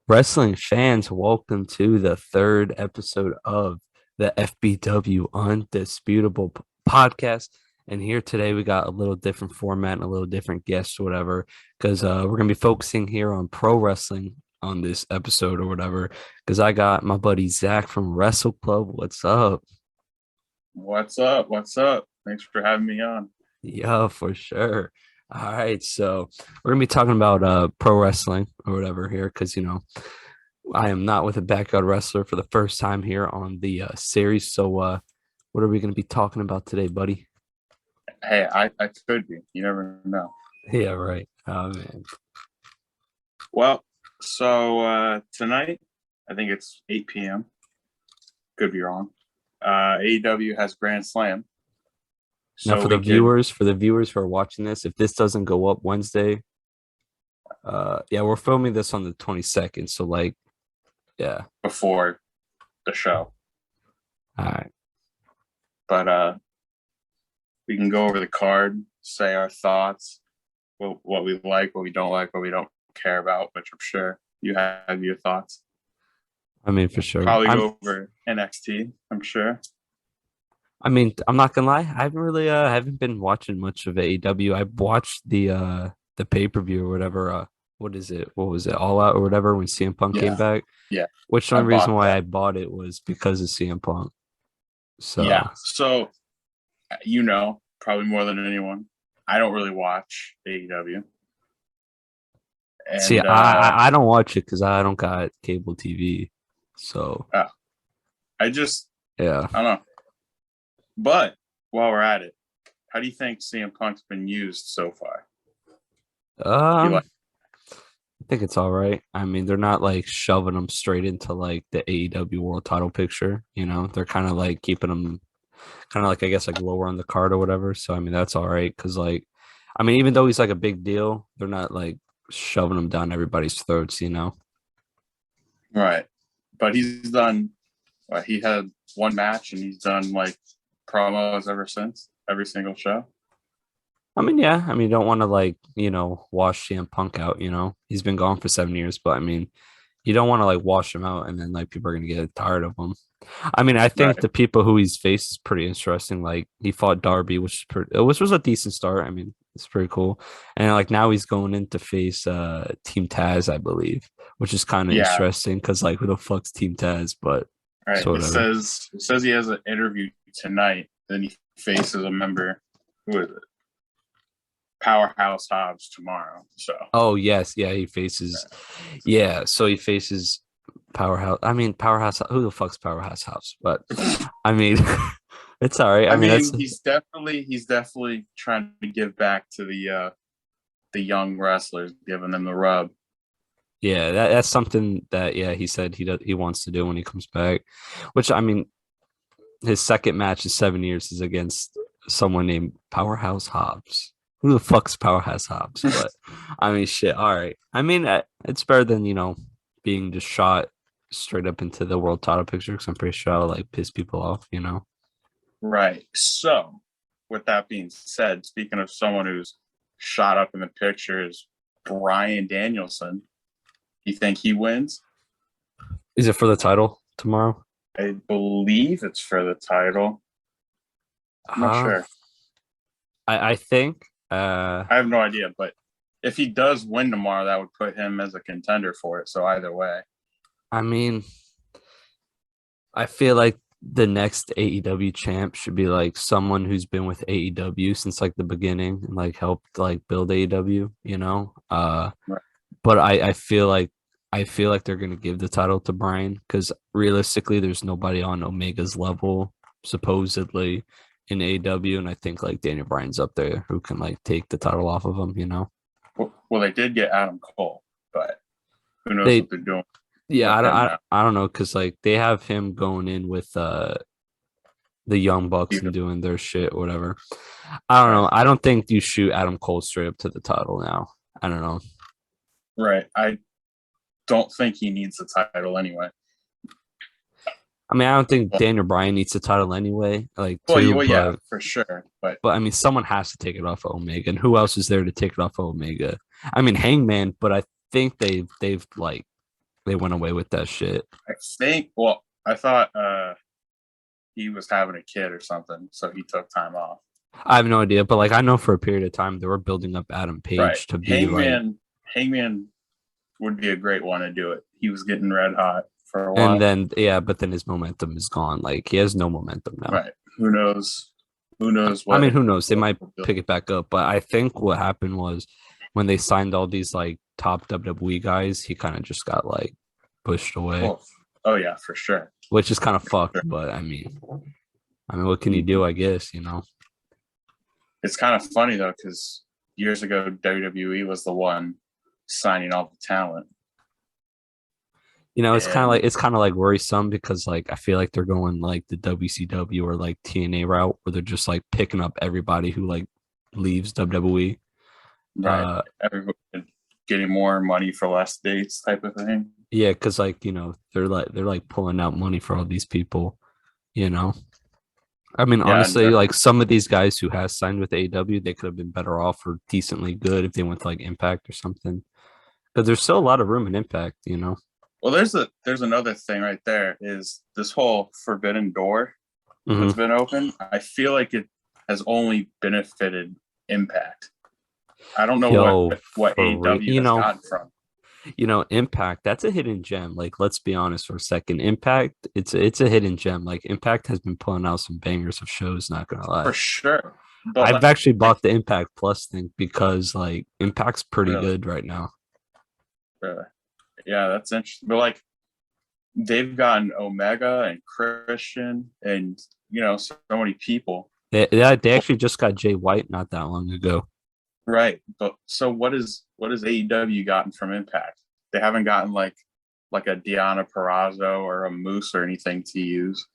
Wrestling fans, welcome to the third episode of the FBW Undisputable podcast. And here today, we got a little different format and a little different guest or whatever, because we're going to be focusing here on pro wrestling on this episode or whatever. Because I got my buddy Zach from WrestleClub. What's up? What's up? What's up? Thanks for having me on. Yeah, for sure. All right, so we're gonna be talking about pro wrestling or whatever here, because I am not with a backyard wrestler for the first time here on the series. So, what are we going to be talking about today, buddy? Hey, I could be. You never know. Yeah, right. Oh man. Well, tonight, I think it's 8 p.m. Could be wrong. AEW has Grand Slam. Now, So we could for the viewers who are watching this, if this doesn't go up Wednesday, yeah, we're filming this on the 22nd. So, like, yeah. before the show. All right. But we can go over the card, say our thoughts, what we like, what we don't like, what we don't care about, which I'm sure you have your thoughts. I mean, for sure. Probably go over NXT, I'm sure. I mean, I'm not gonna lie. I haven't been watching much of AEW. I watched the pay-per-view or whatever. What is it? What was it? All Out or whatever when CM Punk came Yeah. back. Yeah. Which the I only reason bought why that. I bought it was because of CM Punk. So Yeah. So, probably more than anyone, I don't really watch AEW. see, And I don't watch it because I don't got cable TV. So uh, I just, yeah. I don't know. But while we're at it, how do you think CM Punk's been used so far? You Um, like, I think it's all right. I mean, they're not like shoving them straight into like the AEW world title picture. They're kind of like keeping them kind of like I guess like lower on the card or whatever. So I mean that's all right because like I mean even though he's like a big deal, they're not like shoving him down everybody's throats. right. But he's done, he had one match and he's done like promos ever since, every single show. I mean yeah, I mean you don't want to like wash CM Punk out. He's been gone for 7 years, but I mean you don't want to like wash him out and then like people are gonna get tired of him. I mean, I think Right. the people who he's faced is pretty interesting. Like he fought Darby, which was a decent start. I mean, it's pretty cool. And like now he's going in to face Team Taz, I believe, which is kind of Yeah. interesting because like who the fuck's Team Taz? But Right. sort It of. says it says he has an interview tonight. Then he faces a member. Who is it? Powerhouse Hobbs tomorrow. So Oh yes, yeah, he faces. Yeah, so he faces Powerhouse. I mean, Powerhouse. Who the fuck's Powerhouse House? But I mean, it's all right. I I mean, that's mean, he's definitely trying to give back to the young wrestlers, giving them the rub. yeah, that's something that yeah he said he wants to do when he comes back. Which I mean, his second match in 7 years is against someone named Powerhouse Hobbs. Who the fuck's Powerhouse Hobbs? But I mean, shit. All right. I mean, it's better than being just shot straight up into the world title picture because I'm pretty sure I'll like piss people off. Right. So, with that being said, speaking of someone who's shot up in the pictures, Brian Danielson. You think he wins? Is it for the title tomorrow? I believe it's for the title. I'm not Uh, sure. I think I have no idea, but if he does win tomorrow, that would put him as a contender for it. So either way, I mean I feel like the next AEW champ should be like someone who's been with AEW since like the beginning and like helped like build AEW. right. But I feel like they're gonna give the title to Brian because realistically there's nobody on Omega's level supposedly in AEW, and I think like Daniel Bryan's up there who can like take the title off of him. Well, they did get Adam Cole, but who knows They what they're doing yeah, with I don't him I, now? I don't know because like they have him going in with the Young Bucks and Either. doing their shit or whatever. I don't Right. know. I don't think you shoot Adam Cole straight up to the title now. I don't know. Right. I don't think he needs the title anyway. I mean, I don't think But, Daniel Bryan needs the title anyway, like well, too, yeah, but for sure. But I mean, someone has to take it off of Omega, and who else is there to take it off of Omega? I mean, Hangman, but I think they've like they went away with that shit. I think. Well, I thought he was having a kid or something, so he took time off. I have no idea, but like I know for a period of time they were building up Adam Right. Page to be like, Hangman would be a great one to do it. He was getting red hot for a and while. then yeah, but then his momentum is gone. Like he has no momentum now. Right. Who knows? Who knows I what? mean, who knows? They might pick it back up, but I think what happened was when they signed all these like top WWE guys, he kind of just got like pushed away, Oh yeah, for sure. which is kind of fucked. But I mean, what can you do? I guess It's kind of funny though, because years ago WWE was the one signing all the talent. It's kind of like worrisome because like I feel like they're going like the WCW or like TNA route where they're just like picking up everybody who like leaves WWE. Right. Everybody getting more money for less dates type of thing. Yeah, because like they're like pulling out money for all these people. I mean, honestly, like some of these guys who has signed with AEW, they could have been better off or decently good if they went to like Impact or something. But there's still a lot of room in Impact. Well, there's another thing right there is this whole forbidden door Mm-hmm. that's been open. I feel like it has only benefited Impact. I don't know what AEW has gotten from. Impact, that's a hidden gem. Like, let's be honest for a second. Impact, it's a hidden gem. Like, Impact has been pulling out some bangers of shows, not gonna lie. For sure. But I've actually bought the Impact Plus thing because like Impact's pretty good right now. Really? Yeah, that's interesting. But like they've gotten Omega and Christian and so many people. They actually just got Jay White not that long ago. Right. But so what is AEW gotten from Impact? They haven't gotten like a Deonna Purrazzo or a Moose or anything to use.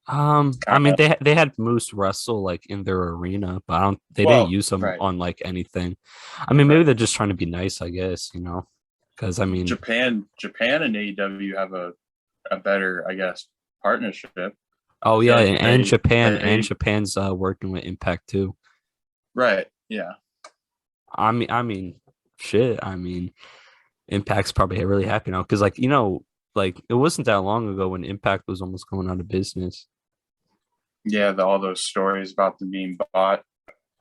I mean they had Moose wrestle like in their arena, but they didn't use them on like anything. I mean maybe they're just trying to be nice, I guess, because I mean Japan and AEW have a better, I guess, partnership. Oh yeah, and Japan's working with Impact too. Right. Yeah. I mean, shit. I mean, Impact's probably really happy now because, like, like it wasn't that long ago when Impact was almost going out of business. Yeah, all those stories about them being bought,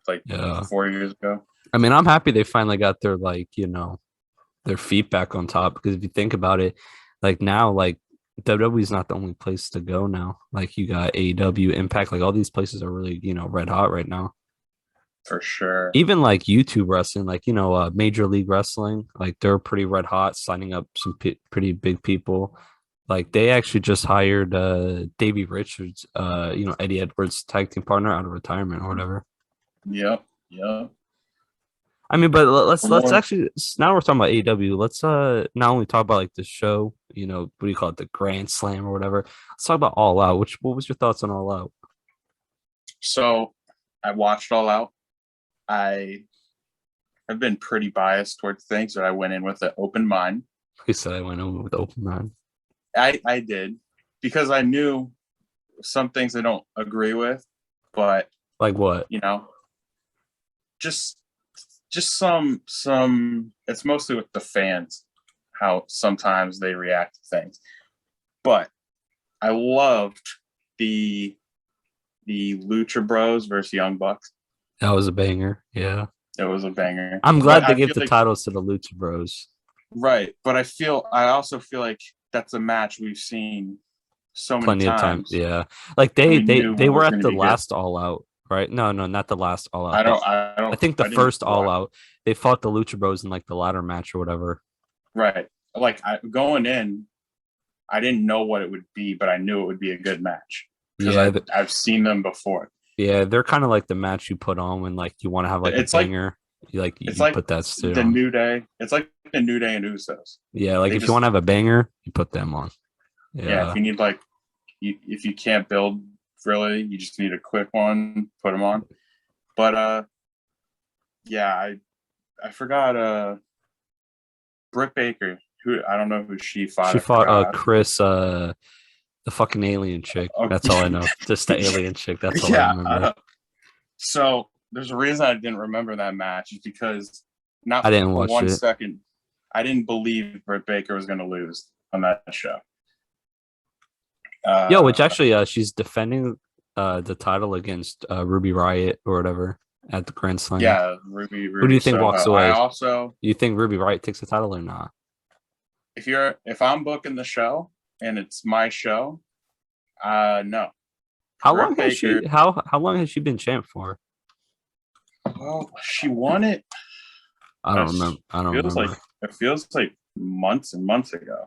like 4 years ago. I mean, I'm happy they finally got their their feet back on top because if you think about it, like now, like WWE is not the only place to go now. Like you got AEW, Impact, like all these places are really red hot right now. For sure. Even like YouTube wrestling, like Major League Wrestling, like they're pretty red hot, signing up some pretty big people. Like they actually just hired Davey Richards, Eddie Edwards' tag team partner out of retirement or whatever. Yep. I mean, but let's actually now we're talking about AEW. Let's not only talk about like the show, what do you call it, the Grand Slam or whatever. Let's talk about All Out. What was your thoughts on All Out? So I watched All Out. I have been pretty biased towards things, but I went in with an open mind. You said I went in with an open mind. I did because I knew some things I don't agree with, but like what? Just some it's mostly with the fans, how sometimes they react to things. But I loved the Lucha Bros versus Young Bucks. That was a banger. Yeah. It was a banger. I'm glad they gave the titles to the Lucha Bros. Right. But I also feel like that's a match we've seen so many plenty of times. Yeah. Like they were at the last All Out, right? No, not the last All Out. I think the first All Out, they fought the Lucha Bros in like the ladder match or whatever. Right. Like going in, I didn't know what it would be, but I knew it would be a good match. Yeah. I've seen them before. Yeah, they're kind of like the match you put on when like you want to have like a banger. You put that still. The New Day. It's like the New Day and Usos. Yeah, like if you want to have a banger, you put them on. Yeah, if you need if you can't build really, you just need a quick one, put them on. But yeah, I forgot Britt Baker, who I don't know who she fought. She fought Chris, the fucking alien chick. Okay. That's all I know. Just the alien chick. That's all I remember. So there's a reason I didn't remember that match is because I didn't watch it. Second, I didn't believe Britt Baker was going to lose on that show. Which actually, she's defending the title against Ruby Riott or whatever at the Grand Slam. Yeah, Ruby. Who do you think walks away? I also. You think Ruby Riott takes the title or not? If I'm booking the show and it's my show, no. How long has she? How long has she been champ for? Oh, she won it. I don't remember. It feels like months and months ago.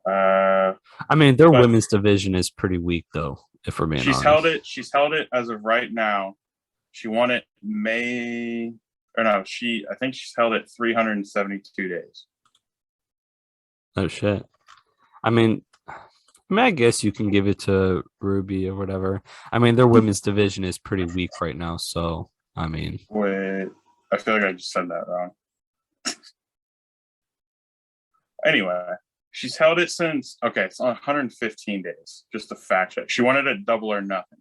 I mean, their women's division is pretty weak, though. If we're being honest, she's held it as of right now. She won it I think she's held it 372 days. Oh shit! I mean, I guess you can give it to Ruby or whatever. I mean, their women's division is pretty weak right now, so I mean. Wait, I feel like I just said that wrong. Anyway, she's held it since it's on 115 days. Just a fact check. She won it at Double or Nothing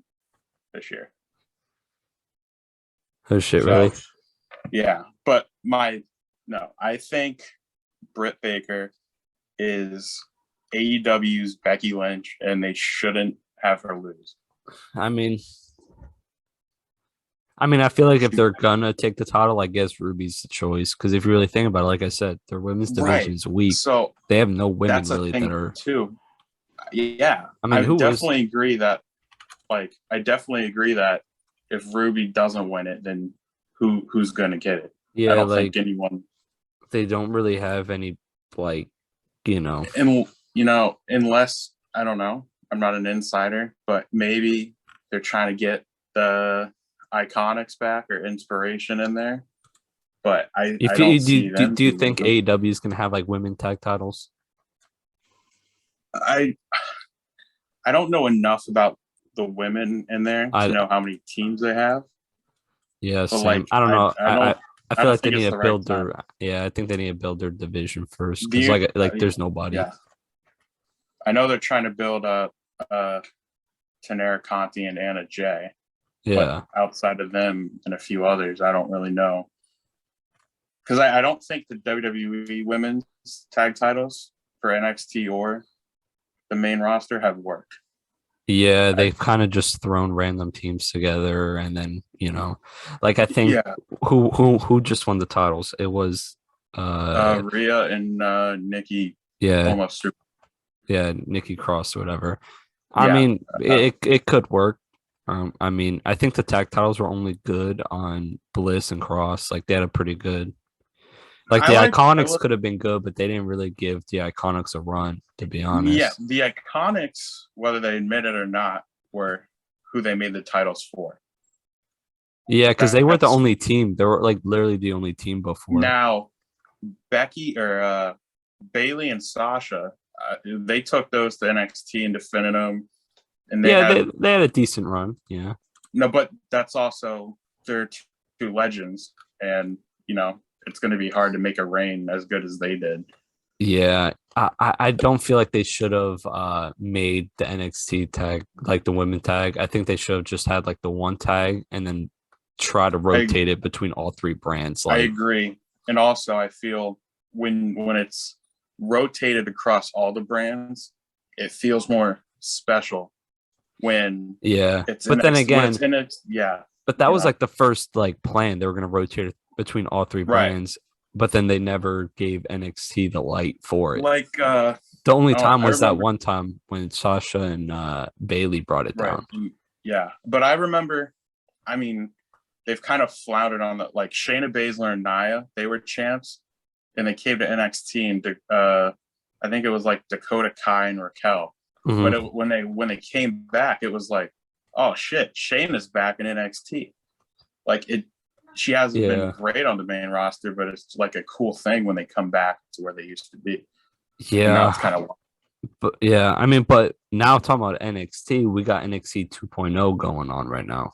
this year. Oh shit! Really? Yeah, but I think Britt Baker is AEW's Becky Lynch, and they shouldn't have her lose. I mean, I feel like if they're gonna take the title, I guess Ruby's the choice. Because if you really think about it, like I said, their women's division is weak. So they have no women really that are too. Yeah, I mean, I definitely agree that if Ruby doesn't win it, then who's gonna get it? Yeah, I don't think anyone. They don't really have any And unless I don't know, I'm not an insider, but maybe they're trying to get the Iconics back or Inspiration in there. But I don't see them. Do you think AEW is gonna have like women tag titles? I don't know enough about the women in there to know how many teams they have. Yeah, same. I don't know. I feel like they need to build their. Yeah, I think they need to build their division first because there's nobody. Yeah. I know they're trying to build up Tanera Conti and Anna Jay. Yeah. But outside of them and a few others, I don't really know. Because I don't think the WWE women's tag titles for NXT or the main roster have worked. Yeah, they've kind of just thrown random teams together, and then I think who just won the titles? It was Rhea and Nikki. Yeah, almost super. Yeah, Nikki Cross or whatever. I mean, it could work. I mean, I think the tag titles were only good on Bliss and Cross. Like they had a pretty good. Like the Iconics could have been good, but they didn't really give the Iconics a run, to be honest. Yeah, the Iconics, whether they admit it or not, were who they made the titles for. Yeah, because they were the only team. They were like literally the only team before. Now, Becky or Bailey and Sasha, they took those to NXT and defended them. And they had a decent run. Yeah. No, but that's also they're two legends, and it's going to be hard to make a reign as good as they did. Yeah, I don't feel like they should have made the NXT tag like the women tag. I think they should have just had like the one tag and then try to rotate it between all three brands. I agree, and also I feel when it's rotated across all the brands, it feels more special. When it's but then again, but that was like the first like plan. They were going to rotate it between all three brands, but then they never gave NXT the light for it. Like the only time was that one time when Sasha and Bailey brought it down. Yeah, but I remember. I mean, they've kind of floundered on that. Like Shayna Baszler and Nia, they were champs, and they came to NXT, and I think it was like Dakota Kai and Raquel. Mm-hmm. But when they came back, it was like, oh shit, Shayna's back in NXT. Like she hasn't been great on the main roster, but it's like a cool thing when they come back to where they used to be. Yeah, now it's kind of. But yeah, I mean, but now talking about NXT, we got NXT 2.0 going on right now.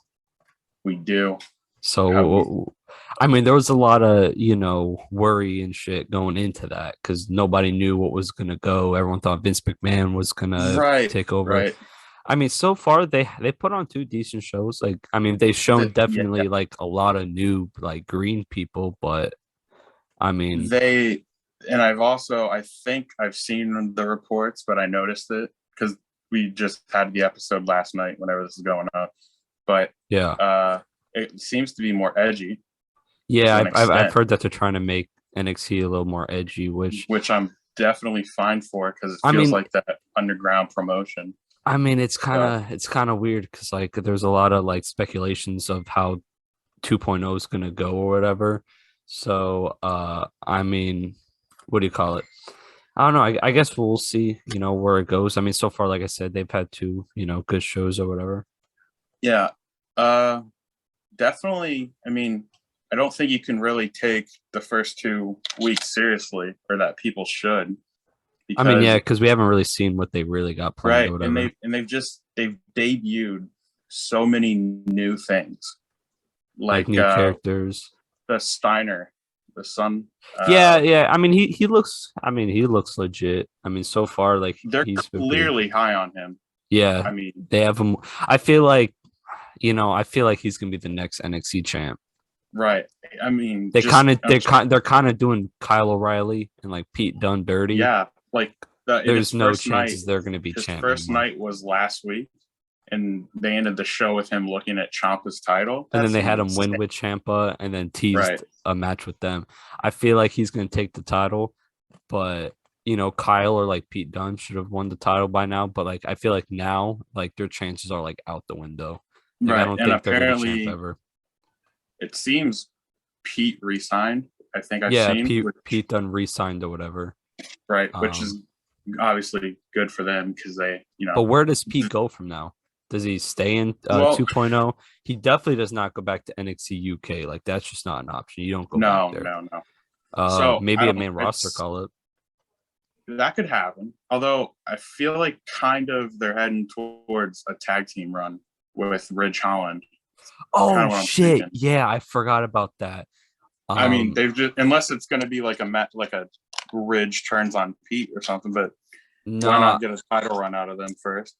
We do. So, I mean, there was a lot of, worry and shit going into that because nobody knew what was going to go. Everyone thought Vince McMahon was going to take over. Right. I mean, so far they put on 2 decent shows. Like, I mean, they've shown definitely like a lot of new like green people, but I mean, they And I think I've seen the reports, but I noticed it because we just had the episode last night whenever this is going up. But Yeah. it seems to be more edgy Yeah, to an I've extent, heard that they're trying to make NXT a little more edgy, which I'm definitely fine for because it I feels mean, like that underground promotion. it's So kind of weird because like there's a lot of like speculations of how 2.0 is gonna go or whatever. So what do you call it? I don't know. I guess we'll see, where it goes. I mean, so far, like I said, they've had two, good shows or whatever. yeah, definitely. I mean, I don't think you can really take the first 2 weeks seriously, or that people should, I mean, yeah, because because we haven't really seen what they really got planned or right, and whatever. they've debuted so many new things, Like like new characters. the Steiner, the son. Yeah, yeah. I mean, he looks legit. I mean, so far, like They're he's been pretty. clearly high on him. Yeah, I mean, they have him. I feel like he's gonna be the next NXT champ. right. I mean, They just kind of they're kind of doing Kyle O'Reilly and like Pete Dunne dirty. yeah, like in There's no chances they're gonna be his champ first anymore. night was last week, and they ended the show with him looking at Ciampa's title. And That then they had seems him win insane. with Champa and then Right, teased a match with them. I feel like he's gonna take the title, but Kyle or like Pete Dunne should have won the title by now. But like I feel like now, like their chances are like out the window. Like I right. don't And think they're gonna be champ apparently, ever. it seems Pete resigned. I think I've Yeah, seen, Pete Dunne re-signed or whatever. right, which is Um, obviously good for them because they, but where does Pete go from now? Does he stay in well, 2.0? He definitely does not go back to NXT UK. Like that's just not an option. You don't go back no, there. no, no. So I Maybe a don't. main roster It's call up. that could happen. Although I feel like kind of they're heading towards a tag team run with Ridge Holland. Kind Oh of what I'm shit! thinking. Yeah, I forgot about that. I mean, Um, they've just unless it's going to be like a Ridge turns on Pete or something. But why no, not get a title run out of them first?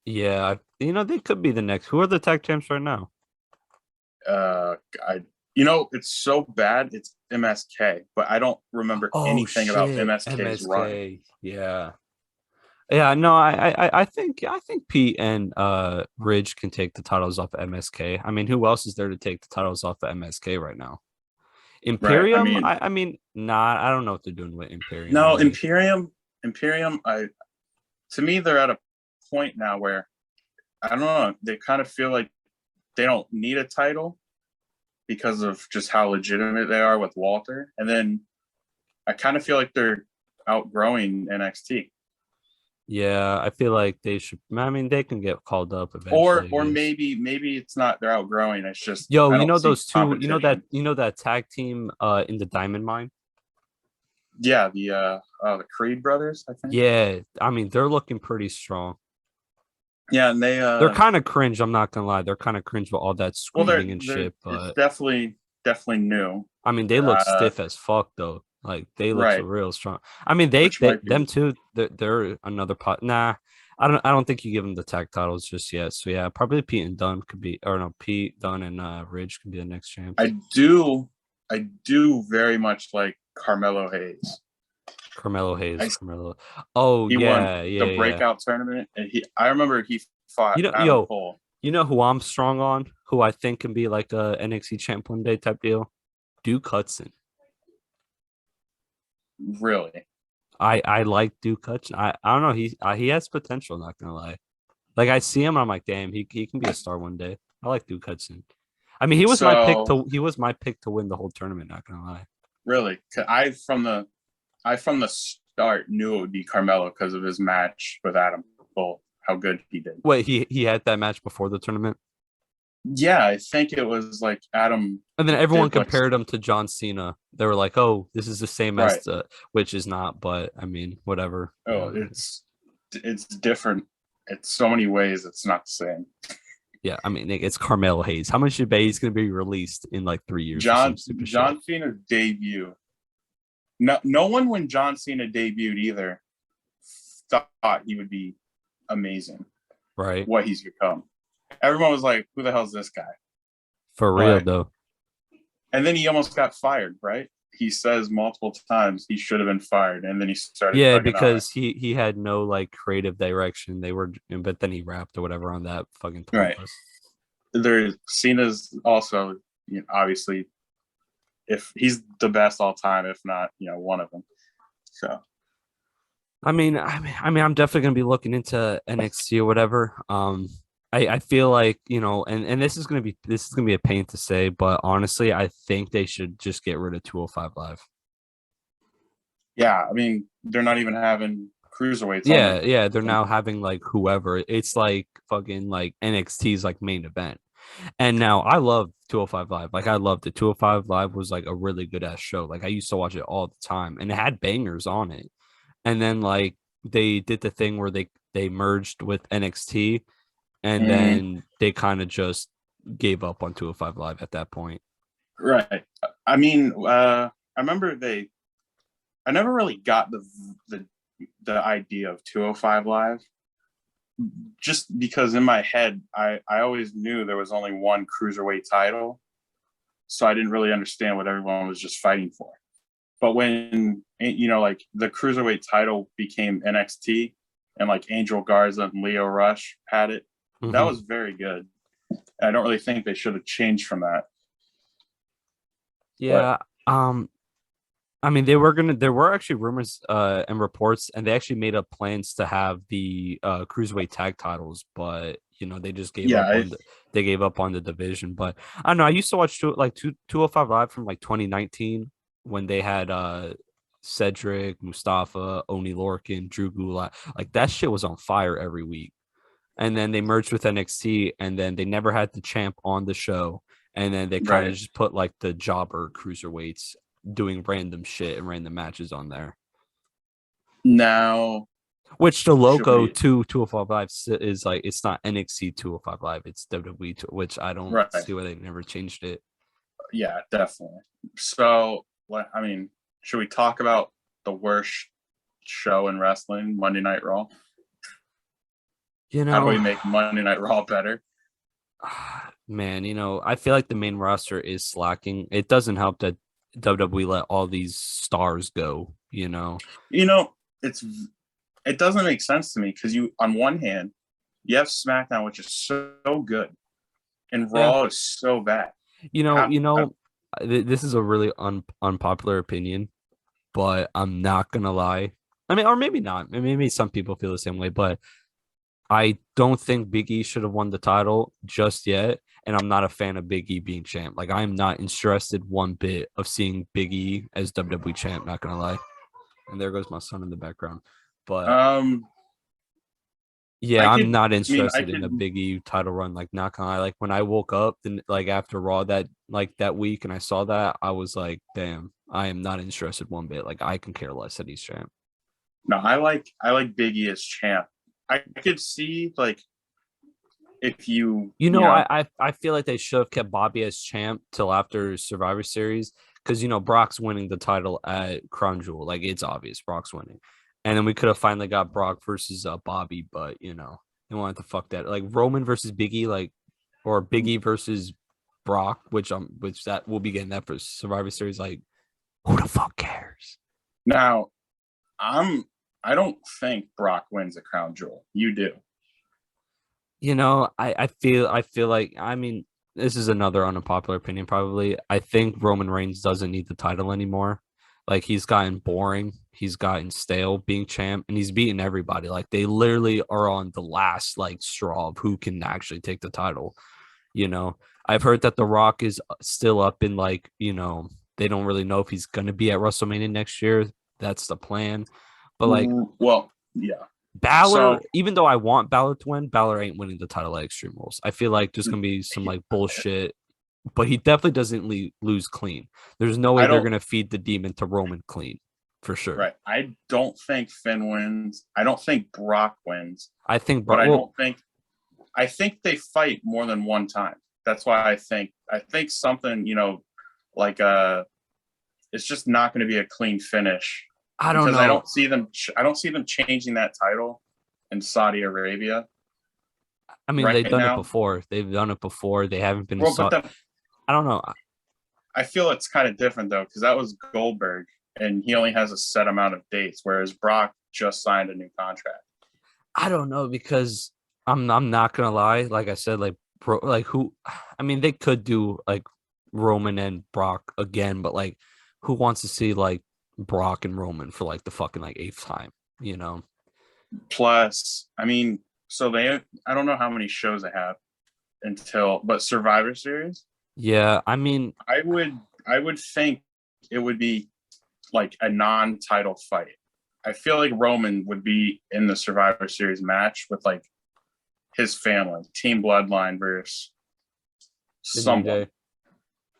yeah, they could be the next. Who are the tag champs right now? Uh, I it's so bad. It's MSK, but I don't remember Oh anything about shit, MSK's run. MSK. Yeah, yeah. No, I think Pete and Ridge can take the titles off of MSK. I mean, who else is there to take the titles off of MSK right now? Right. I Imperium. mean, I mean, nah. I don't know what they're doing with Imperium no, really. Imperium. To me, they're at a point now where I don't know. They kind of feel like they don't need a title because of just how legitimate they are with Walter. And then I kind of feel like they're outgrowing NXT. Yeah, I feel like they should. I mean, they can get called up Or eventually, I or guess. maybe it's not they're outgrowing. It's just Yo, I don't see those two, competition. that tag team in the Diamond Mine? Yeah, the Creed brothers, I think. Yeah, I mean, they're looking pretty strong. Yeah, and They're kind of cringe, I'm not gonna lie. They're kind of cringe with all that well screaming and they're shit, it's but definitely new. I mean, they look Uh stiff as fuck though. Like they look so right, real strong. I mean, which might them be too. They're another pot. Nah, I don't think you give them the tag titles just yet. So yeah, probably Pete and Dunn could be, or no, Pete Dunn and Ridge could be the next champs. I do I do very much like Carmelo Hayes. Carmelo Hayes, I Carmelo. Oh He won yeah, the yeah, yeah. breakout tournament, and I remember he fought Adam Yo, Cole. you know who I'm strong on? Who I think can be like a NXT champ one day type deal? Duke Hudson. Really, I like Duke Hudson. I don't know. He has potential. Not gonna lie. Like I see him, I'm like, damn, he can be a star one day. I like Duke Hudson. I mean, so he was my pick to win the whole tournament. Not gonna lie. really, I from the start knew it would be Carmelo because of his match with Adam Cole, how good he did. Wait, he had that match before the tournament, Yeah, I think it was like Adam and then everyone did like compared him to John Cena. They were like, oh, this is the same as right. the, which is not. But I mean, whatever. Oh, it's different. It's so many ways. It's not the same. Yeah, I mean, it's Carmelo Hayes. How much you bet he's going to be released in like 3 years or some stupid shit? John Cena's debut. No one when John Cena debuted either thought he would be amazing. Right. What he's become. Everyone was like, "Who the hell's this guy?" For real But though. and then he almost got fired. Right? he says multiple times he should have been fired, and then he started Yeah, tugging on it. because he had no like creative direction. They were, but then he rapped or whatever on that fucking tour Right. bus. There, Cena's also, obviously, if he's the best all time, if not, one of them. So I'm definitely gonna be looking into NXT or whatever. I feel like and this is gonna be a pain to say, but honestly, I think they should just get rid of 205 Live. yeah, I mean, they're not even having cruiserweights on Yeah, there. yeah, they're now having like whoever. It's like fucking like NXT's like main event. And now I love 205 Live. Like I loved it. 205 Live was like a really good ass show. Like I used to watch it all the time and it had bangers on it. And then like they did the thing where they merged with NXT and Mm, then they kind of just gave up on 205 Live at that point. right. I mean, I remember I never really got the the idea of 205 Live, just because in my head I always knew there was only one cruiserweight title, so I didn't really understand what everyone was just fighting for. But when like the cruiserweight title became NXT, and like Angel Garza and Leo Rush had it, that Mm-hmm. was very good. And I don't really think they should have changed from that. But Yeah. There were actually rumors and reports, and they actually made up plans to have the cruiserweight tag titles, but they just gave yeah, up on the division. But I don't know. I used to watch 205 Live from like 2019 when they had Cedric, Mustafa, Oni Lorcan, Drew Gulak. Like that shit was on fire every week. And then they merged with NXT, and then they never had the champ on the show. And then they kind of right. just put like the jobber cruiserweights doing random shit and random matches on there. Now, Which the should logo we? to 205 Live is like it's not NXT 205 Live, it's WWE, which I don't Right. see why they never changed it. Yeah, definitely. So, I mean, should we talk about the worst show in wrestling, Monday Night Raw? You How do know, we make Monday Night Raw better? man, I feel like the main roster is slacking. It doesn't help that WWE let all these stars go. You know, it's it doesn't make sense to me because on one hand, you have SmackDown, which is so good, and Yeah. Raw is so bad. You know, How? you know, this is a really unpopular opinion, but I'm not gonna lie. I mean, or maybe not. Maybe some people feel the same way, but I don't think Big E should have won the title just yet. And I'm not a fan of Big E being champ. Like I'm not interested one bit of seeing Big E as WWE champ, not gonna lie. And there goes my son in the background. But um, yeah, I I'm could. not I mean, I interested in could. a Big E title run. Like, not gonna lie. Like when I woke up and like after Raw that week and I saw that, I was like, damn, I am not interested one bit. Like I can care less that he's champ. No, I like Big E as champ. I could see like if I feel like they should have kept Bobby as champ till after Survivor Series because Brock's winning the title at Crown Jewel. Like it's obvious Brock's winning, and then we could have finally got Brock versus Bobby, but they wanted to fuck that. Like Roman versus Biggie, like or Biggie versus Brock, which that we'll be getting that for Survivor Series. Like who the fuck cares? now I'm. I don't think Brock wins a crown jewel. You do. I feel like this is another unpopular opinion probably. I think Roman Reigns doesn't need the title anymore. Like he's gotten boring, he's gotten stale being champ, and he's beaten everybody. Like they literally are on the last like straw of who can actually take the title. You know, I've heard that The Rock is still up in they don't really know if he's gonna be at WrestleMania next year. That's the plan. But like Well, yeah. So Balor, even though I want Balor to win, Balor ain't winning the title at Extreme Rules. I feel like there's gonna be some like bullshit, but he definitely doesn't lose clean. There's no way I they're don't. gonna feed the demon to Roman clean, for sure. Right. I don't think Finn wins. I don't think Brock wins. I think, But bro. I Well, don't think. I think they fight more than one time. That's why I think. I think something. Like it's just not going to be a clean finish I don't because I know. don't see them. I don't see them changing that title in Saudi Arabia I mean, right they've done it now. before. They've done it before. They haven't been. Well, but I don't know. I feel it's kind of different though, because that was Goldberg, and he only has a set amount of dates, whereas Brock just signed a new contract. I don't know because I'm not gonna lie. Like I said, like who? I mean, they could do like Roman and Brock again, but like who wants to see like Brock and Roman for like the fucking like eighth time? You know? Plus, I mean, so I don't know how many shows they have but Survivor Series, Yeah, I mean, I would think it would be like a non-title fight. I feel like Roman would be in the Survivor Series match with like his family, Team Bloodline versus the New someone. Day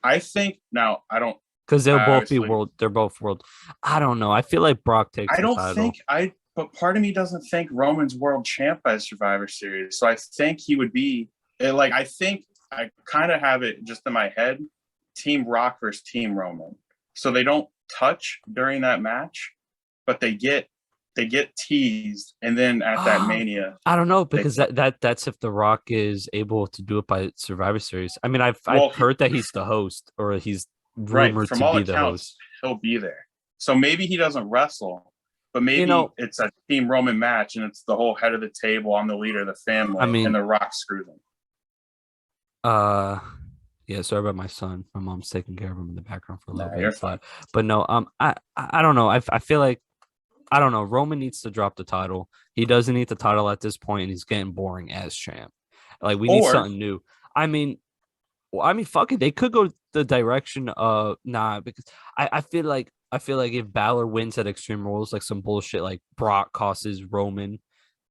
I think now I don't. because they'll I both be obviously world. They're both world. I don't know. I feel like Brock takes I the don't title. think I. But part of me doesn't think Roman's world champ by Survivor Series. So I think he would be like. I think I kind of have it just in my head: Team Rock versus Team Roman. So they don't touch during that match, but they get teased, and then at that Mania, I don't know they because that's if The Rock is able to do it by Survivor Series. I mean, I've well, heard that he's the host or he's right, rumored from to all be the accounts, host. he'll be there. So maybe he doesn't wrestle, but You maybe know, it's a Team Roman match, and it's the whole head of the table. I'm the leader of the I family, and mean, The Rock screws him. uh, yeah. Sorry about my son. My mom's taking care of him in the background for a little Nah, you're bit, fine. but no, I don't know. I feel like I don't know. Roman needs to drop the title. He doesn't need the title at this point, and he's getting boring as champ. Like we need Or something new. I mean, fuck it. They could go the direction of because I feel like if Balor wins at Extreme Rules, like some bullshit, like Brock costs Roman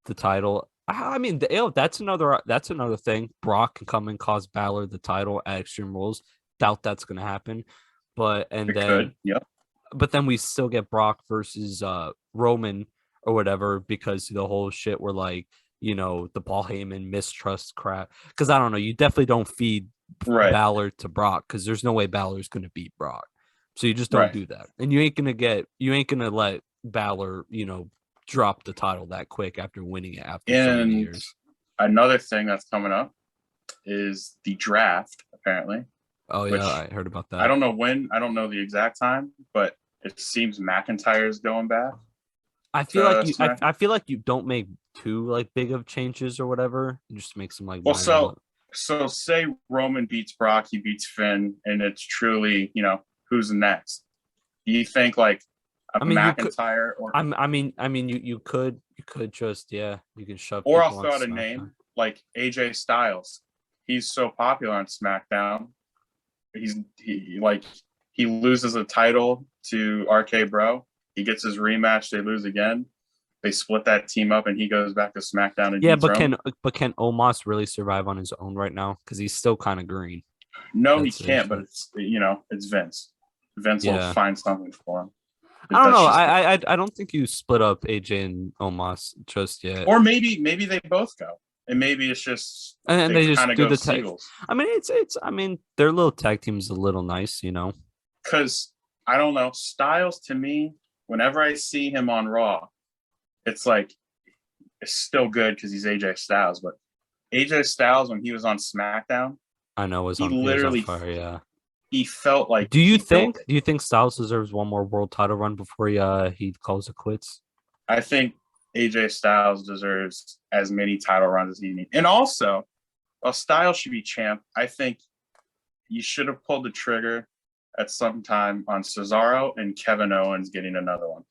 the title. I mean, that's another thing. Brock can come and cost Balor the title at Extreme Rules. Doubt that's gonna happen. But and it could, then yep. but then we still get Brock versus Roman or whatever because the whole shit were like, the Paul Heyman mistrust crap. Because I don't know, you definitely don't feed Right, Balor to Brock because there's no way Balor's gonna beat Brock. So you just don't right. do that. And you ain't gonna let Balor, drop the title that quick after winning it after so many And years. another thing that's coming up is the draft, apparently, Oh yeah, which I heard about I that. don't know when, I don't know the exact time, but it seems McIntyre's going back I feel like to Smack. I feel like you don't make too like big of changes or whatever. You just make some like Well, minor. so say Roman beats Brock, he beats Finn, and it's truly, who's next? Do you think like a I mean, you could. McIntyre or You could just you can shove or I'll people on throw out a SmackDown. name like AJ Styles. He's so popular on SmackDown. He loses a title to RK Bro. He gets his rematch. They lose again. They split that team up, and he goes back to SmackDown and Yeah, beats but Roman. can Omos really survive on his own right now? Because he's still kind of green. No, he That's the can't. But issue. it's Vince. Vince will Yeah, find something for him. I don't That's know. just, I don't think you split up AJ and Omos just yet. or maybe they both go, and maybe it's just And then they they kind just of do go the tag. singles. I mean, it's. I mean, their little tag team is a little nice. Because I don't know, Styles to me, whenever I see him on Raw, it's like it's still good because he's AJ Styles. But AJ Styles, when he was on SmackDown, I know he it was on literally fire. Yeah. he felt like Do you he built think? it. Do you think Styles deserves one more world title run before he calls it quits? I think AJ Styles deserves as many title runs as he needs. And also, while Styles should be champ, I think you should have pulled the trigger at some time on Cesaro and Kevin Owens getting another one.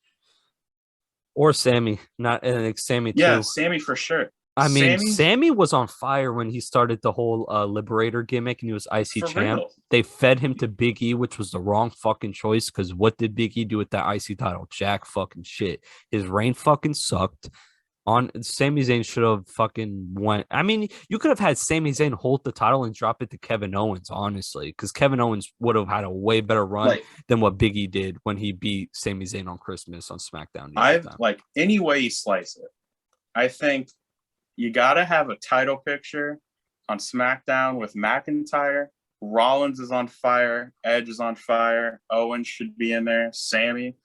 Or Sammy, not and Sammy Yeah, too. Sammy for sure. I mean, Sammy's Sammy was on fire when he started the whole Liberator gimmick and he was IC for champ. real. They fed him to Big E, which was the wrong fucking choice because what did Big E do with that IC title? Jack fucking shit. His reign fucking sucked. On Sami Zayn should have fucking went. I mean, you could have had Sami Zayn hold the title and drop it to Kevin Owens, honestly, because Kevin Owens would have had a way better run Like than what Big E did when he beat Sami Zayn on Christmas on SmackDown the other I've time. like any way you slice it, I think you gotta have a title picture on SmackDown with McIntyre. Rollins is on fire, Edge is on fire, Owens should be in there, Sammy.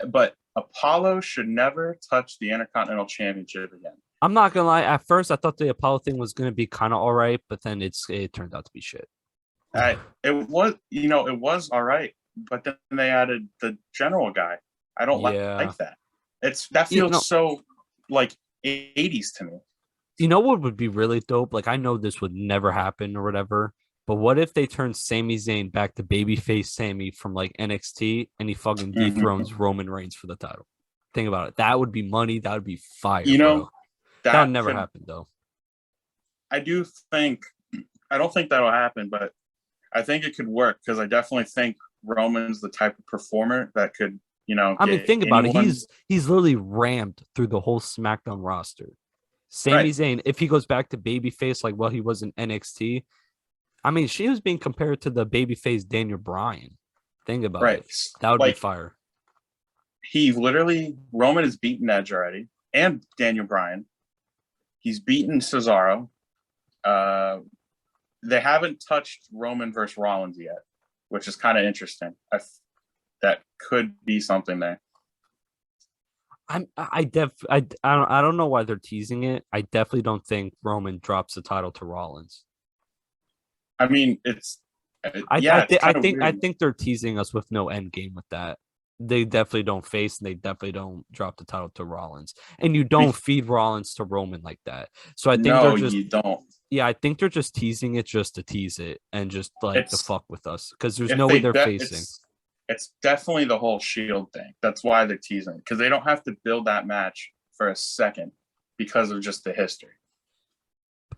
But Apollo should never touch the Intercontinental Championship again. I'm not gonna lie. At first, I thought the Apollo thing was gonna be kind of all right, but then it turned out to be shit. it was all right, but then they added the general guy. I don't Yeah. like that. That You feels know, so like 80s to me. you know what would be really dope? Like I know this would never happen or whatever, but what if they turn Sami Zayn back to babyface Sammy from like NXT and he fucking Mhm. dethrones Roman Reigns for the title? Think about it. That would be money. That would be fire, You know, bro. That would that never could happen though. I do think I don't think that'll happen, but I think it could work because I definitely think Roman's the type of performer that could, I mean, get think about it. anyone He's literally rammed through the whole SmackDown roster. Sami right, Zayn, if he goes back to babyface like what he was in NXT, I mean, she was being compared to the babyface Daniel Bryan. Think about right. it. That would be Like fire. he literally Roman has beaten Edge already and Daniel Bryan. He's beaten Cesaro. Uh, they haven't touched Roman versus Rollins yet, which is kind of interesting. That could be something there. I don't know why they're teasing it. I definitely don't think Roman drops the title to Rollins. I mean, it's kind of I weird. think they're teasing us with no end game with that. They definitely don't face and they definitely don't drop the title to Rollins. And you don't feed Rollins to Roman like that. So I think they're No, just you don't. I think they're just teasing it just to tease it and just like to It's fuck with us because there's if no way they they're de- facing. it's definitely the whole Shield thing. That's why they're teasing because they don't have to build that match for a second because of just the history.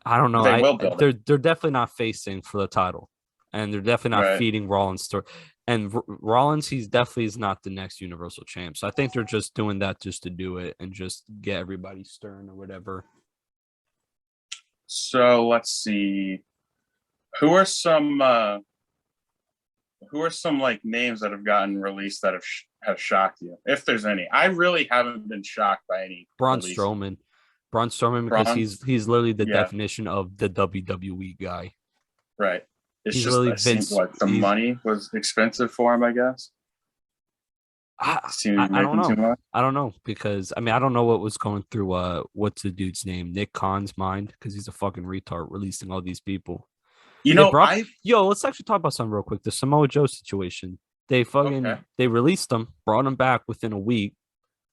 I don't know. They will build it, They're definitely not facing for the title, and they're definitely not right? feeding Rollins to. And Rollins, he's definitely is not the next Universal Champ. So I think they're just doing that just to do it and just get everybody stern or whatever. So let's see. Who are some like names that have gotten released that have shocked you, if there's any? I really haven't been shocked by any Braun release. Strowman, Braun Strowman, because Braun, he's literally the yeah, definition of the WWE guy. right. It's He's just literally I seem Vince. like the He's money was expensive for him. I guess seemed to be I don't making too know. much. I don't know because I mean I don't know what was going through what's the dude's name, Nick Khan's mind, because he's a fucking retard releasing all these people. You They know, brought I let's actually talk about something real quick. The Samoa Joe situation. okay, They released him, brought him back within a week,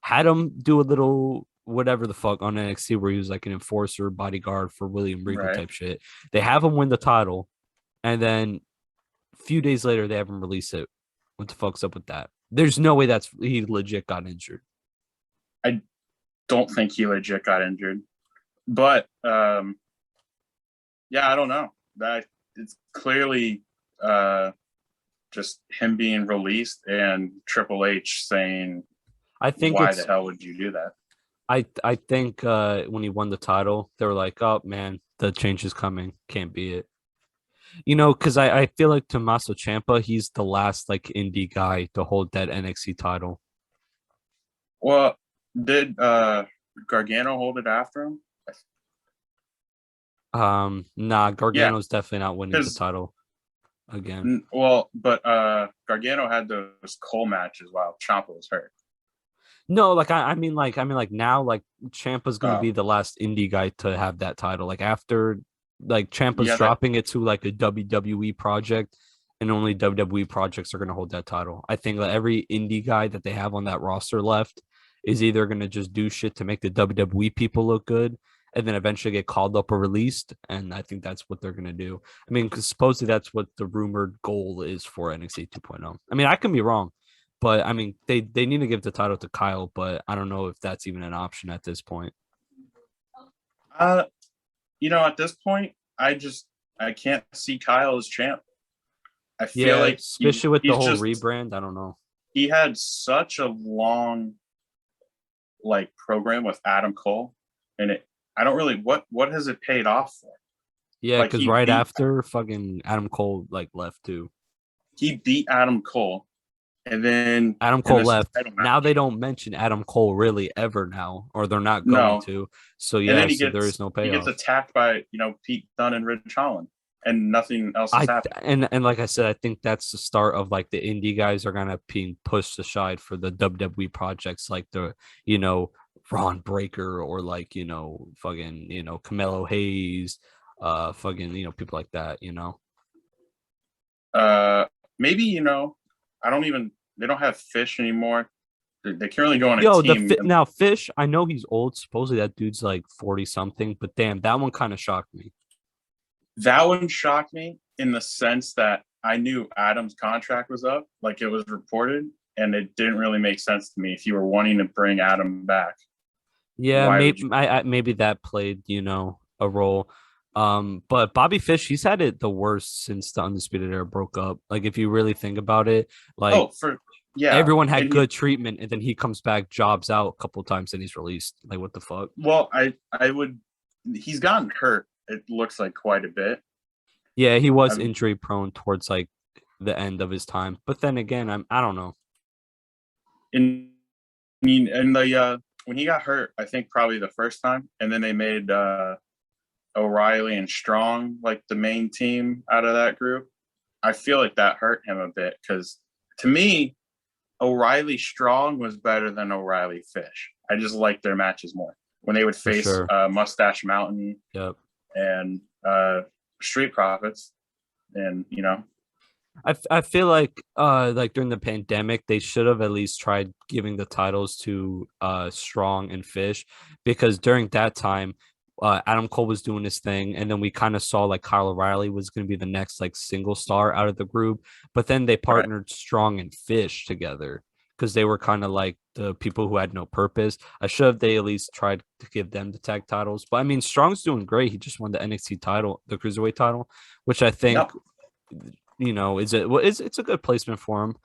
had him do a little whatever the fuck on NXT where he was like an enforcer, bodyguard for William Regal right. type shit. They have him win the title, and then a few days later they have him release it. What the fuck's up with that? There's no way that's he legit got injured. I don't think he legit got injured, but yeah, I don't know. That it's clearly just him being released and Triple H saying, I think "Why the it's hell would you do that?" I think when he won the title, they were like, "Oh man, the change is coming. Can't be it." You know, because I feel like Tommaso Ciampa, he's the last like indie guy to hold that NXT title. Well, did Gargano hold it after him? Nah, Yeah, Gargano's definitely not winning the because title again. well, but Gargano had those Cole matches while Ciampa was hurt. No, like I mean like now like Ciampa's gonna Oh, be the last indie guy to have that title. Like after like Ciampa's yeah, that dropping it to like a WWE project, and only WWE projects are gonna hold that title. I think that every indie guy that they have on that roster left is either gonna just do shit to make the WWE people look good, and then eventually get called up or released. And I think that's what they're gonna do. I mean, because supposedly that's what the rumored goal is for NXT 2.0. I mean, I can be wrong. But I mean, they need to give the title to Kyle, but I don't know if that's even an option at this point. uh, at this point, I can't see Kyle as champ. I feel Yeah, like especially with the he's whole just rebrand. I don't know. he had such a long like program with Adam Cole, and I don't really what has it paid off for? Yeah, Like because right after fucking Adam Cole like left too. he beat Adam Cole, and then Adam in Cole this left. title Now match, they don't mention Adam Cole really ever now, or they're not going no, to. So and then yeah, so there is no he gets payoff. attacked by Pete Dunne and Rich Holland, and nothing else has happened. And like I said, I think that's the start of like the indie guys are gonna being pushed aside for the WWE projects like the Ron Breaker or like fucking Camelo Hayes, fucking people like that. Maybe I don't even. They don't have Fish anymore. They can only go on a Yo, team. now Fish, I know he's old. Supposedly that dude's like 40 something, but damn, that one kind of shocked me. That one shocked me in the sense that I knew Adam's contract was up, like it was reported, and it didn't really make sense to me. If you were wanting to bring Adam back, Yeah, why would maybe you? maybe that played, a role. But Bobby Fish, he's had it the worst since the Undisputed Era broke up. Like if you really think about it, like Oh, for yeah, everyone had and he good treatment, and then he comes back, jobs out a couple times, and he's released. Like what the fuck? well, I would. He's gotten hurt. It looks like quite a bit. Yeah, he was I injury prone towards like the end of his time. But then again, I don't know. in the when he got hurt, I think probably the first time, and then they made O'Reilly and Strong like the main team out of that group. I feel like that hurt him a bit because to me, O'Reilly Strong was better than O'Reilly Fish. I just liked their matches more when they would For face sure. Mustache Mountain Yep. and Street Profits, and I feel like during the pandemic they should have at least tried giving the titles to Strong and Fish, because during that time Adam Cole was doing his thing, and then we kind of saw like Kyle O'Reilly was going to be the next like single star out of the group, but then they right. partnered Strong and Fish together because they were kind of like the people who had no purpose. I should have they at least tried to give them the tag titles, but I mean Strong's doing great. He just won the NXT title, the cruiserweight title, which I think Yep, it's a good placement for him.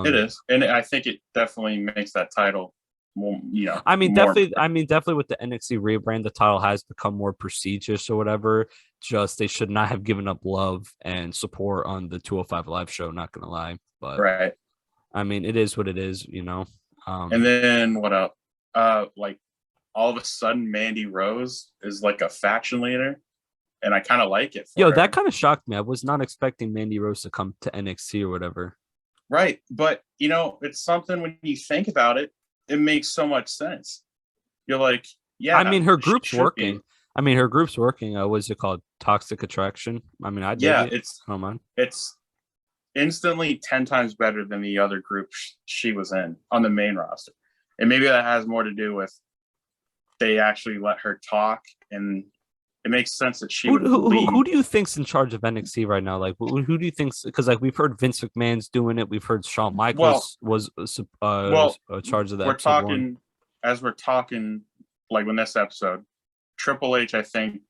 it is, and I think it definitely makes that title more, more. I mean, definitely with the NXT rebrand, the title has become more prestigious or whatever. Just they should not have given up love and support on the 205 Live show. Not gonna lie, but Right. I mean, it is what it is. And then what else? Like all of a sudden, Mandy Rose is like a faction leader, and I kind of like it for Yo, her. that kind of shocked me. I was not expecting Mandy Rose to come to NXT or whatever. Right, but it's something when you think about it, it makes so much sense. You're like, I yeah, mean, her she group's should be. working. I mean, her group's working. What's it called? Toxic Attraction. I mean, I dig Yeah, it. I don't mind. it's instantly 10 times better than the other group she was in on the main roster. And maybe that has more to do with they actually let her talk, and it makes sense that she Who, would who, who lead. who do you think's in charge of NXT right now? Like, who do you think's, because like we've heard Vince McMahon's doing it. We've heard Shawn Well, Michaels was well, charge of the we're episode one. talking as we're talking like when this episode, Triple H, I think,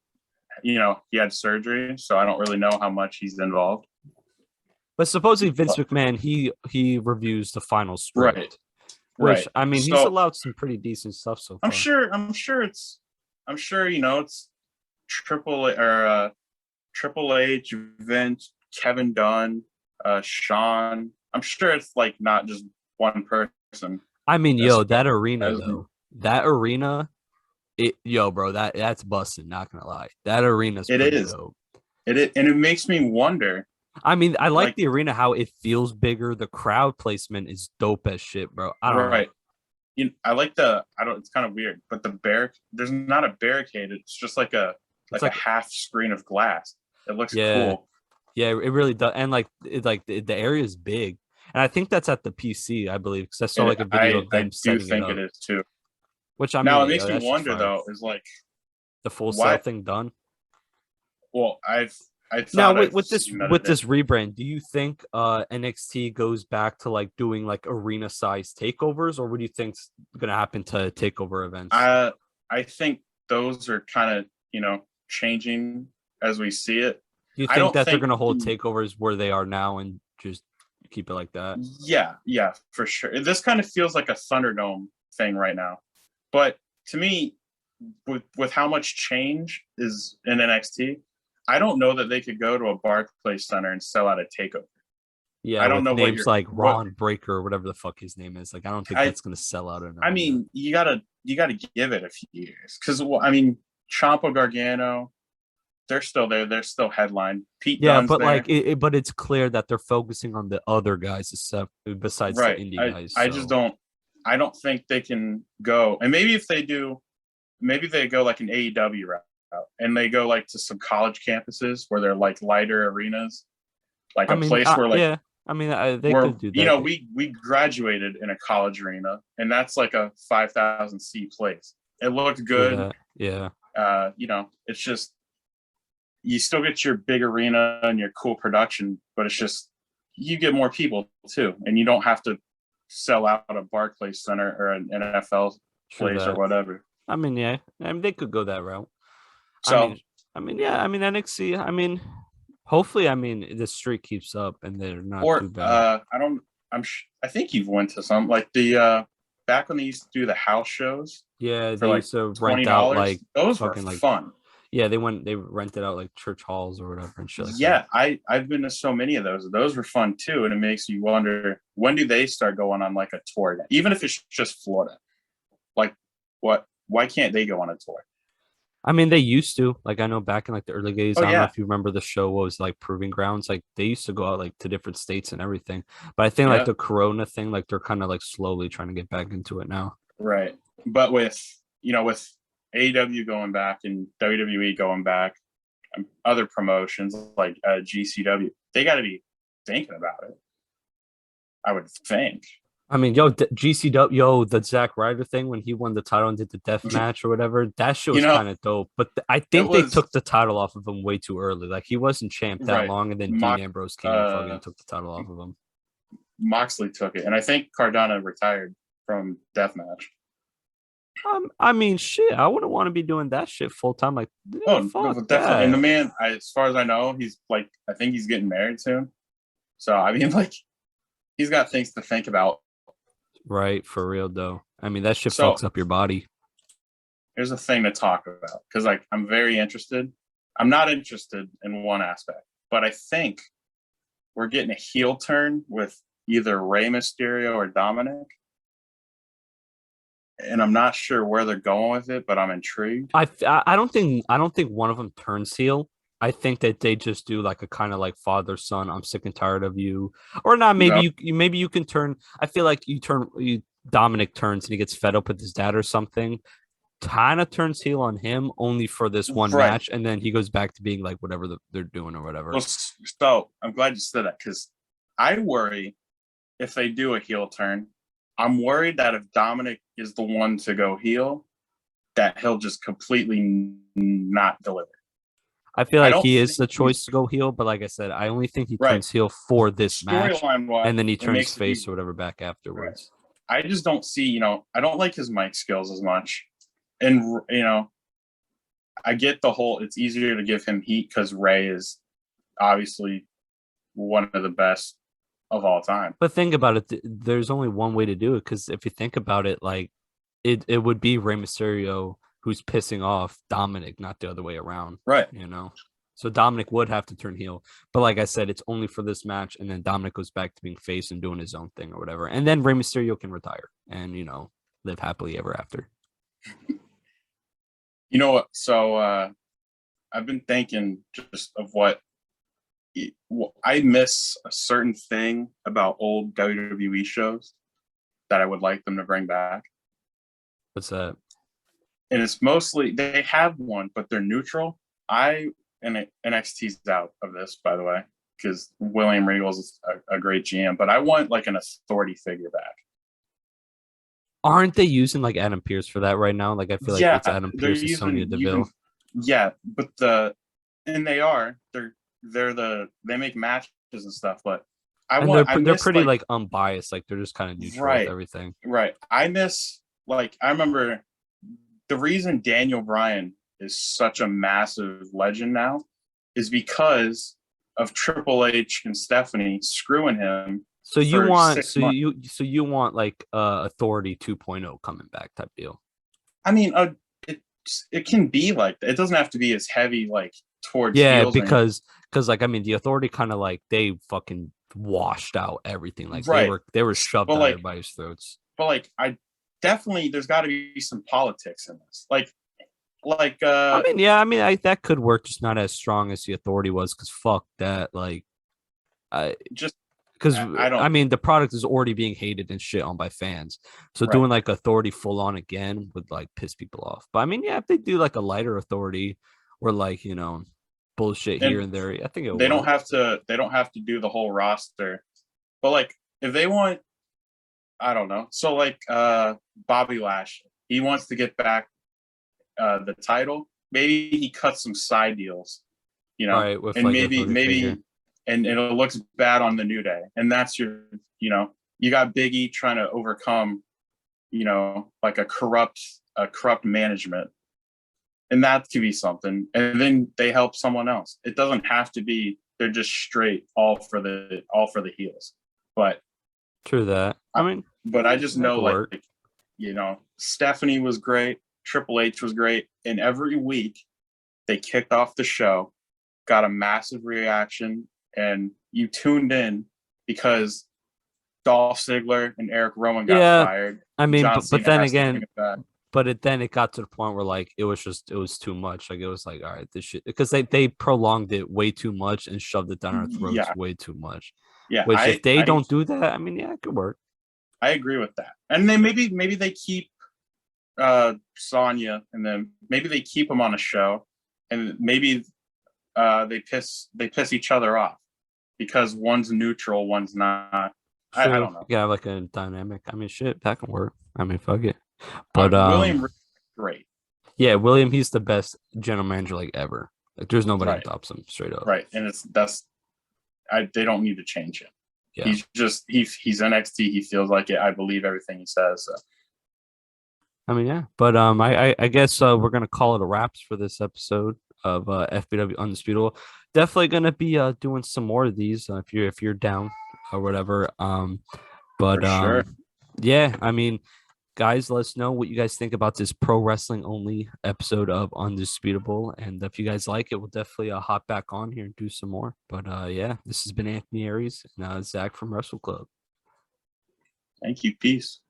he had surgery, so I don't really know how much he's involved. But supposedly Vince McMahon, he reviews the final script, Right, which right. I mean he's So allowed some pretty decent stuff so I'm far. sure, it's Triple H, Vince, Kevin Dunn, Sean. I'm sure it's like not just one person. I mean, As, yo, as that arena, bro, that's busted. Not gonna lie, that arena's it pretty is, dope. and it makes me wonder. I mean, I like Like, the arena, how it feels bigger. The crowd placement is dope as shit, bro. I don't know. right. I like I don't, it's kind of weird, but there's not a barricade. It's just like a It's a like, half screen of glass. It looks yeah, cool. yeah, it really does. And the area is big, and I think that's at the PC, I believe, because I saw And like a video I of I them do setting it think it up. is too. Which I Now mean, it makes me that shit's wonder fire. though, is like The full sale why thing done. well, I Now thought I've with this seen that it is. rebrand, do you think NXT goes back to like doing like arena size takeovers, or what do you think's gonna happen to takeover events? I think those are kind of, changing as we see it. Do you I think don't that they're think gonna hold takeovers where they are now and just keep it like that? yeah, for sure. This kind of feels like a Thunderdome thing right now. But to me, with how much change is in NXT, I don't know that they could go to a Barclays Center and sell out a takeover. Yeah, I don't with know names like what Ron Breaker or whatever the fuck his name is. Like, I don't think I that's gonna sell out an I arena. mean, you gotta give it a few years because I mean, Ciampa, Gargano, they're still there. They're still headline. Pete Yeah, Dunne's but like, there, but it's clear that they're focusing on the other guys except besides the right? indie I guys. I just So don't. I don't think they can go. And maybe if they do, maybe they go like an AEW route and they go like to some college campuses where they're like lighter arenas like I a mean, place where like yeah. I mean, they where could do you that. know we graduated in a college arena, and that's like a 5,000 seat place. It looked True good. that. Yeah. You know, it's just you still get your big arena and your cool production, but it's just you get more people too, and you don't have to sell out a Barclays Center or an NFL True place or that. whatever. I mean, yeah. I mean, they could go that route. I So mean, yeah. I mean, NXT. I mean, hopefully, I mean, the streak keeps up and they're not or too bad. I don't I think you've went to some like the back when they used to do the house shows Yeah, for they like used to rent out $20. like Those were fucking like fun. yeah, they rented out like church halls or whatever and shit like that. Yeah, I've been to so many of those. Those were fun too, and it makes you wonder when do they start going on like a tour again? Even if it's just Florida. Like what? Why can't they go on a tour? I mean, they used to. Like I know back in like the early days, Oh I don't know yeah, if you remember the show was like Proving Grounds. Like they used to go out like to different states and everything. But I think like yeah, the Corona thing, like they're kind of like slowly trying to get back into it now. right. But with with AEW going back and WWE going back, other promotions like GCW, they got to be thinking about it. I would think. I mean, GCW, the Zack Ryder thing when he won the title and did the death match or whatever, that shit You was know, kind of dope. But I it think they was took the title off of him way too early. Like he wasn't champ that right. long, and then Dean Mox, Ambrose came and fucking uh, took the title off of him. Moxley took it, and I think Cardona retired from deathmatch. I mean, shit, I wouldn't want to be doing that shit full time. Like, Oh, no, fuck definitely. And the that. man, as far as I know, he's like, I think he's getting married soon. So, I mean, like, he's got things to think about. Right, for real though. I mean, that shit So, fucks up your body. here's a thing to talk about because, like, I'm very interested. I'm not interested in one aspect, but I think we're getting a heel turn with either Rey Mysterio or Dominic. And I'm not sure where they're going with it, but I'm intrigued. I don't think one of them turns heel. I think that they just do like a kind of like father son. I'm sick and tired of you, or not. No, Maybe you can turn. I feel like Dominic turns and he gets fed up with his dad or something. Kind of turns heel on him only for this one right. match, and then he goes back to being like whatever they're doing or whatever. Well, so I'm glad you said that because I worry if they do a heel turn, I'm worried that if Dominic is the one to go heel, that he'll just completely not deliver. I feel I like don't he is think the choice to go heel, but like I said, I only think he right. turns heel for this match, Storyline wise, and then he it turns makes it face easy. or whatever back Right. afterwards. I just don't see, I don't like his mic skills as much. And, I get the whole, it's easier to give him heat because Ray is obviously one of the best of all time. But think about it. There's only one way to do it because if you think about it, like it would be Rey Mysterio who's pissing off Dominic, not the other way around. Right. So Dominic would have to turn heel. But like I said, it's only for this match, and then Dominic goes back to being face and doing his own thing or whatever. And then Rey Mysterio can retire and live happily ever after. You know what? So I've been thinking just of what I miss a certain thing about old WWE shows that I would like them to bring back. What's that? And it's mostly they have one, but they're neutral. And NXT's out of this, by the way, because William Regal's is a great GM. But I want like an authority figure back. Aren't they using like Adam Pearce for that right now? Like I feel like Yeah, it's Adam they're Pearce and Sonya Deville. yeah, but they make matches and stuff, but They're pretty like unbiased, like they're just kind of neutral with everything. Right. I miss I remember the reason Daniel Bryan is such a massive legend now is because of Triple H and Stephanie screwing him. So you for want 6 months. you want like Authority 2.0 coming back type deal. I mean, it can be like that. It doesn't have to be as heavy like towards heels because like I mean the Authority kind of like they fucking washed out everything. Like they were shoved down everybody's throats. But like I definitely there's got to be some politics in this. I mean that could work, just not as strong as the Authority was, because fuck that. Like I just because I mean the product is already being hated and shit on by fans, so doing like Authority full on again would like piss people off. But I mean, yeah, if they do like a lighter Authority or like bullshit And here and there. I think it'll they don't work. have to. They don't have to do the whole roster. But like, if they want, I don't know. So like, Bobby Lashley, he wants to get back the title. Maybe he cuts some side deals, Right, with and like a hoodie figure. and it looks bad on the New Day, and that's your, you got Big E trying to overcome, like a corrupt management, and that could be something. And then they help someone else. It doesn't have to be they're just straight all for the heels, but True that. I mean, I just that know could like, work. Stephanie was great, Triple H was great, and every week they kicked off the show, got a massive reaction, and you tuned in because Dolph Ziggler and Eric Rowan got Yeah, fired. I mean, John but Cena then has to bring again, it back. then it got to the point where like it was too much. Like it was like, all right, this shit, because they prolonged it way too much and shoved it down our throats Yeah, way too much. yeah. Which if they don't do that, I mean, yeah, it could work. I agree with that. And then maybe they keep Sonya, and then maybe they keep them on a show, and maybe they piss each other off because one's neutral, one's not. I True. don't know. Yeah, like a dynamic. I mean, shit, that can work. I mean, fuck it. But William, great. yeah, William, he's the best general manager like ever. Like, there's nobody Right. that tops him straight up. Right, and they don't need to change him. Yeah. He's just he's NXT. He feels like it. I believe everything he says. So. I mean, yeah. But I guess we're gonna call it a wraps for this episode of FBW Undisputable. Definitely gonna be doing some more of these if you're down or whatever. But For sure. yeah, I mean, guys, let us know what you guys think about this pro wrestling only episode of Undisputable. And if you guys like it, we'll definitely hop back on here and do some more. But yeah, this has been Anthony Aries and Zach from WrestleClub. Thank you. Peace.